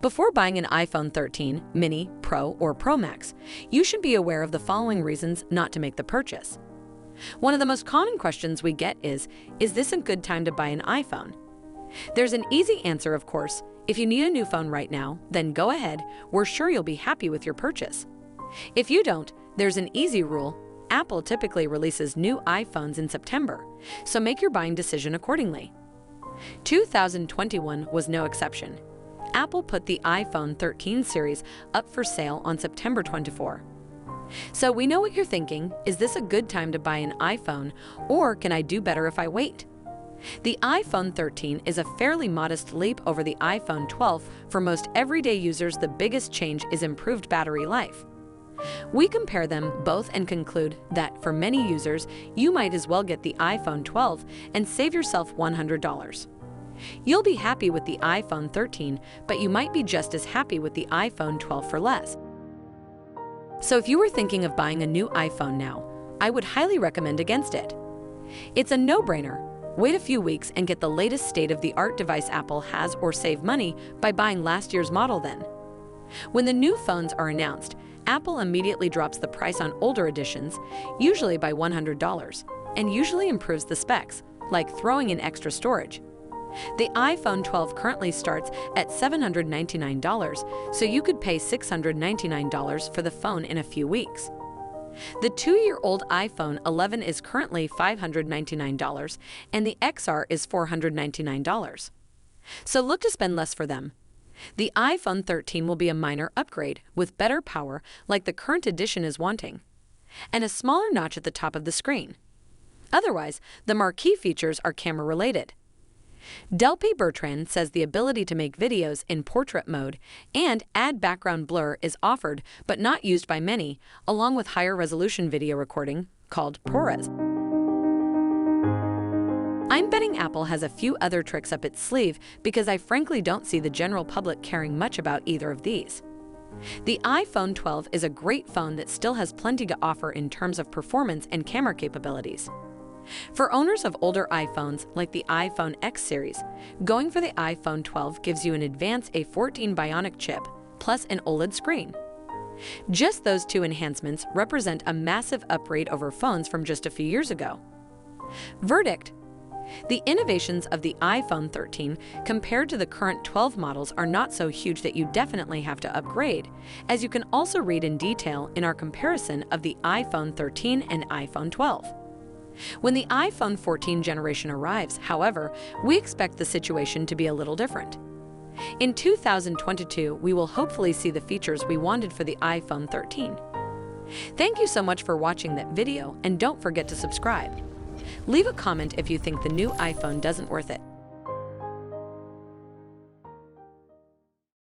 Before buying an iPhone 13, Mini, Pro, or Pro Max, you should be aware of the following reasons not to make the purchase. One of the most common questions we get is this a good time to buy an iPhone? There's an easy answer, of course. If you need a new phone right now, then go ahead. We're sure you'll be happy with your purchase. If you don't, there's an easy rule. Apple typically releases new iPhones in September, so make your buying decision accordingly. 2021 was no exception. Apple put the iPhone 13 series up for sale on September 24. So we know what you're thinking. Is this a good time to buy an iPhone, or can I do better if I wait? The iPhone 13 is a fairly modest leap over the iPhone 12. For most everyday users, the biggest change is improved battery life. We compare them both and conclude that for many users, you might as well get the iPhone 12 and save yourself $100. You'll be happy with the iPhone 13, but you might be just as happy with the iPhone 12 for less. So if you were thinking of buying a new iPhone now, I would highly recommend against it. It's a no-brainer. Wait a few weeks and get the latest state-of-the-art device Apple has, or save money by buying last year's model then. When the new phones are announced, Apple immediately drops the price on older editions, usually by $100, and usually improves the specs, like throwing in extra storage. The iPhone 12 currently starts at $799, so you could pay $699 for the phone in a few weeks. The 2-year-old iPhone 11 is currently $599, and the XR is $499. So look to spend less for them. The iPhone 13 will be a minor upgrade with better power like the current edition is wanting, and a smaller notch at the top of the screen. Otherwise, the marquee features are camera-related. Delpy Bertrand says the ability to make videos in portrait mode and add background blur is offered but not used by many, along with higher resolution video recording called ProRes. I'm betting Apple has a few other tricks up its sleeve because I frankly don't see the general public caring much about either of these. The iPhone 12 is a great phone that still has plenty to offer in terms of performance and camera capabilities. For owners of older iPhones like the iPhone X series, going for the iPhone 12 gives you an advanced A14 Bionic chip plus an OLED screen. Just those two enhancements represent a massive upgrade over phones from just a few years ago. Verdict: the innovations of the iPhone 13 compared to the current 12 models are not so huge that you definitely have to upgrade, as you can also read in detail in our comparison of the iPhone 13 and iPhone 12. When the iPhone 14 generation arrives, however, we expect the situation to be a little different. In 2022, we will hopefully see the features we wanted for the iPhone 13. Thank you so much for watching that video, and don't forget to subscribe. Leave a comment if you think the new iPhone doesn't worth it.